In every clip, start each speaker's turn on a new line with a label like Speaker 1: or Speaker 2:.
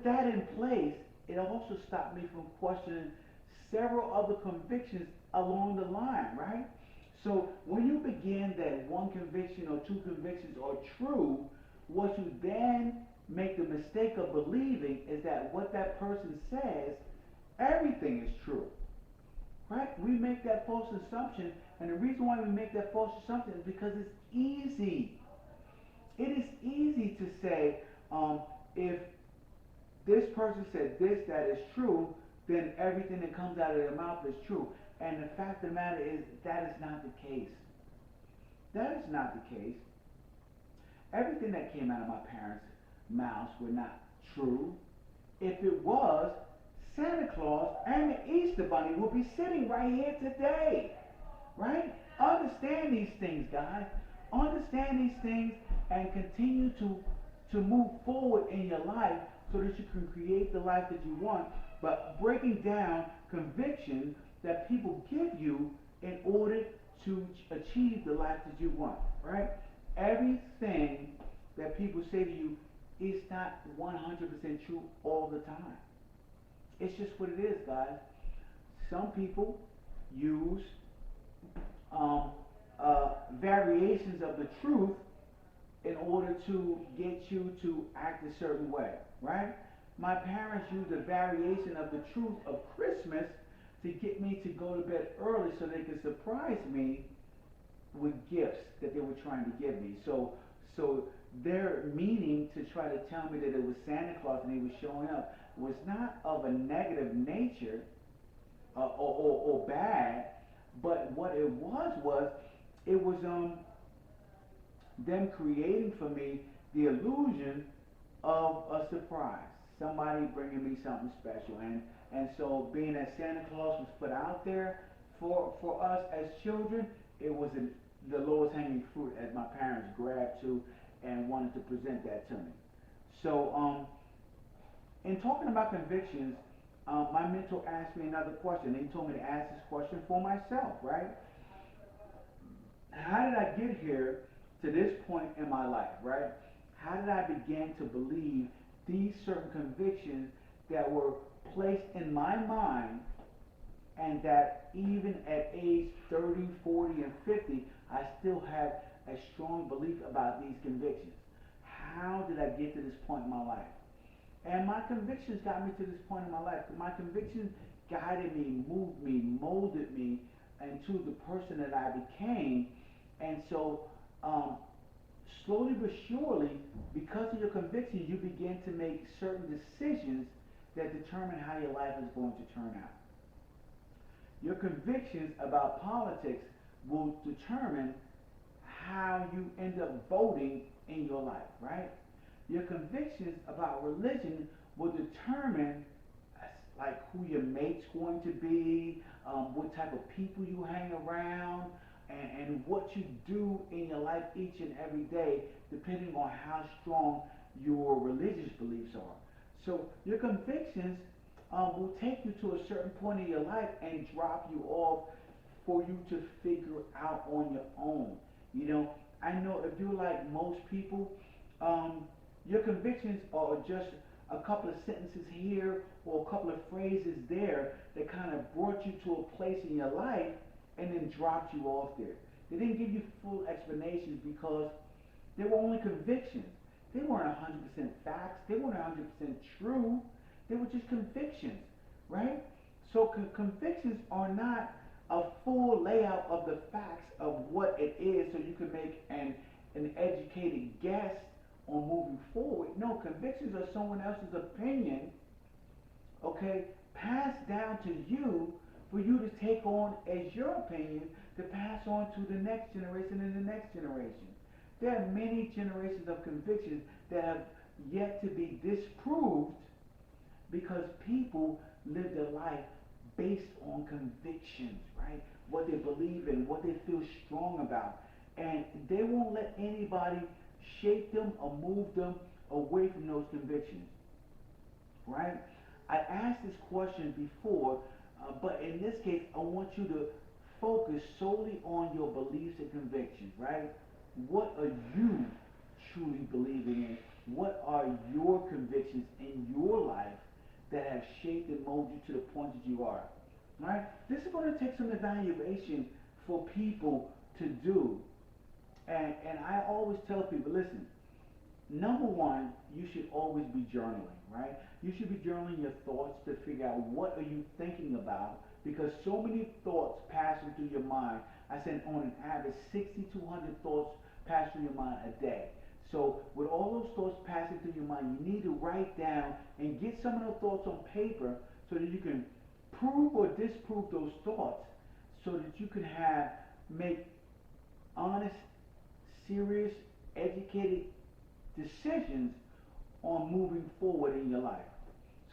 Speaker 1: that in place, it also stopped me from questioning several other convictions along the line, right? So when you begin that one conviction or two convictions are true, what you then make the mistake of believing is that what that person says, everything is true, right? We make that false assumption, and the reason why we make that false assumption is because it's easy. It is easy to say, if this person said this that is true, then everything that comes out of their mouth is true. And the fact of the matter is, that is not the case. That is not the case. Everything that came out of my parents' mouths were not true. If it was, Santa Claus and the Easter Bunny will be sitting right here today. Right? Understand these things, guys. Understand these things and continue to move forward in your life so that you can create the life that you want, but breaking down convictions that people give you in order to achieve the life that you want, right? Everything that people say to you is not 100% true all the time. It's just what it is, guys. Some people use variations of the truth in order to get you to act a certain way, right? My parents used a variation of the truth of Christmas to get me to go to bed early so they could surprise me with gifts that they were trying to give me. So their meaning to try to tell me that it was Santa Claus and he was showing up was not of a negative nature or bad, but what it was it was them creating for me the illusion of a surprise, somebody bringing me something special, and so being that Santa Claus was put out there for us as children, it was the lowest hanging fruit as my parents grabbed to and wanted to present that to me. So in talking about convictions, my mentor asked me another question. He told me to ask this question for myself, right? How did I get here to this point in my life, right? How did I begin to believe these certain convictions that were placed in my mind, and that even at age 30, 40, and 50, I still have a strong belief about these convictions? How did I get to this point in my life? And my convictions got me to this point in my life. My convictions guided me, moved me, molded me into the person that I became. And so, slowly but surely, because of your convictions, you begin to make certain decisions that determine how your life is going to turn out. Your convictions about politics will determine how you end up voting in your life, right? Your convictions about religion will determine like who your mate's going to be, what type of people you hang around, and what you do in your life each and every day, depending on how strong your religious beliefs are. So your convictions will take you to a certain point in your life and drop you off for you to figure out on your own. You know, I know if you're like most people, your convictions are just a couple of sentences here or a couple of phrases there that kind of brought you to a place in your life and then dropped you off there. They didn't give you full explanations because they were only convictions. They weren't 100% facts. They weren't 100% true. They were just convictions, right? So convictions are not a full layout of the facts of what it is so you can make an educated guess on moving forward. No, convictions are someone else's opinion, okay, passed down to you for you to take on as your opinion to pass on to the next generation and the next generation. There are many generations of convictions that have yet to be disproved because people live their life based on convictions, right? What they believe in, what they feel strong about. And they won't let anybody shape them or move them away from those convictions, right? I asked this question before, but in this case, I want you to focus solely on your beliefs and convictions, right? What are you truly believing in? What are your convictions in your life that have shaped and molded you to the point that you are? All right? This is going to take some evaluation for people to do. And I always tell people, listen, number one, you should always be journaling, right? You should be journaling your thoughts to figure out what are you thinking about, because so many thoughts passing through your mind. I said on an average 60 to 100 thoughts pass through your mind a day. So with all those thoughts passing through your mind, you need to write down and get some of those thoughts on paper so that you can prove or disprove those thoughts, so that you can make honest, serious, educated decisions on moving forward in your life.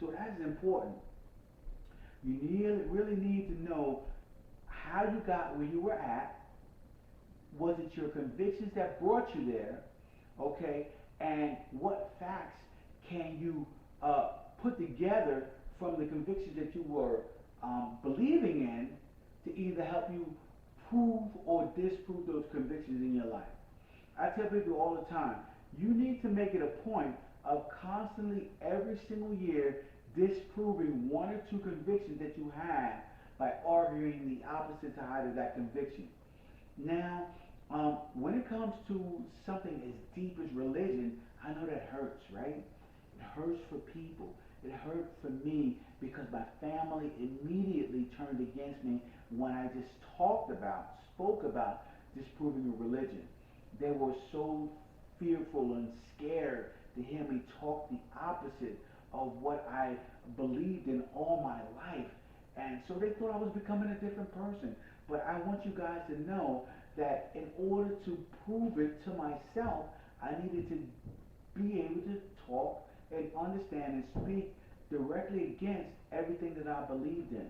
Speaker 1: So that's important. Really need to know how you got where you were at. Was it your convictions that brought you there? Okay, and what facts can you put together from the convictions that you were believing in to either help you prove or disprove those convictions in your life? I tell people all the time, you need to make it a point of constantly, every single year, disproving one or two convictions that you have by arguing the opposite side of that conviction. Now, when it comes to something as deep as religion, I know that hurts, right? It hurts for people. It hurt for me because my family immediately turned against me when I just spoke about disproving a religion. They were so fearful and scared to hear me talk the opposite of what I believed in all my life. And so they thought I was becoming a different person. But I want you guys to know that in order to prove it to myself, I needed to be able to talk and understand and speak directly against everything that I believed in.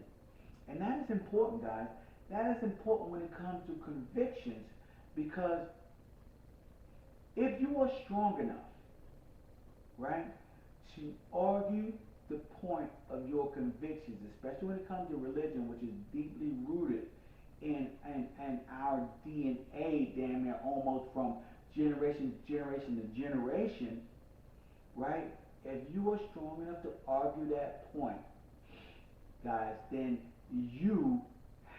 Speaker 1: And that is important, guys. That is important when it comes to convictions, because if you are strong enough, right, to argue the point of your convictions, especially when it comes to religion, which is deeply rooted in our DNA, damn near almost from generation to generation, right? If you are strong enough to argue that point, guys, then you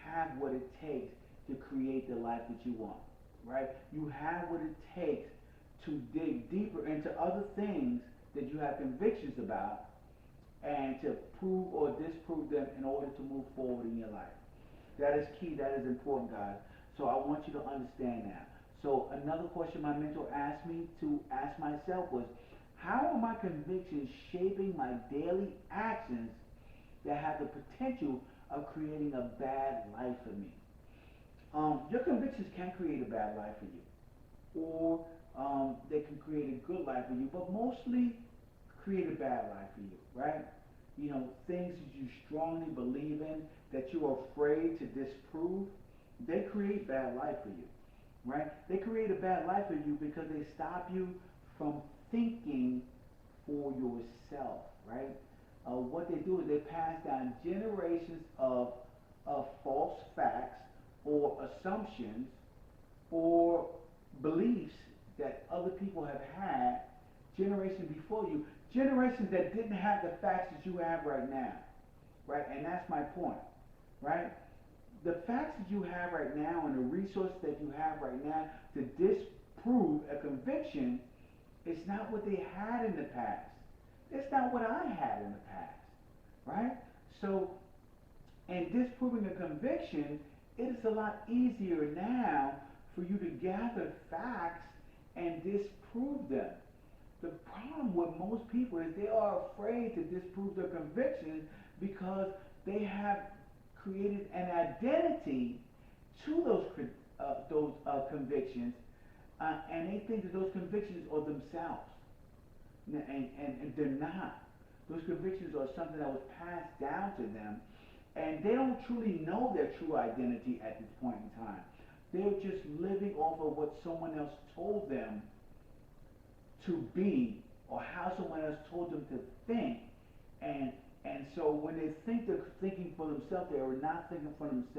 Speaker 1: have what it takes to create the life that you want, right? You have what it takes to dig deeper into other things that you have convictions about, and to prove or disprove them in order to move forward in your life. That is key. That is important, guys. So I want you to understand that. So another question my mentor asked me to ask myself was, how are my convictions shaping my daily actions that have the potential of creating a bad life for me? Your convictions can create a bad life for you, or they can create a good life for you, but mostly create a bad life for you, right? You know, things that you strongly believe in that you're afraid to disprove, they create bad life for you, right? They create a bad life for you because they stop you from thinking for yourself, right? What they do is they pass down generations of false facts or assumptions or beliefs that other people have had generations before you, generations that didn't have the facts that you have right now, right? And that's my point, right? The facts that you have right now and the resources that you have right now to disprove a conviction is not what they had in the past. It's not what I had in the past, right? So, in disproving a conviction, it is a lot easier now for you to gather facts and disprove them. The problem with most people is they are afraid to disprove their convictions because they have created an identity to those convictions, and they think that those convictions are themselves, and they're not. Those convictions are something that was passed down to them, and they don't truly know their true identity at this point in time. They're just living off of what someone else told them to be, or how someone else told them to think, and so when they think they're thinking for themselves, they are not thinking for themselves.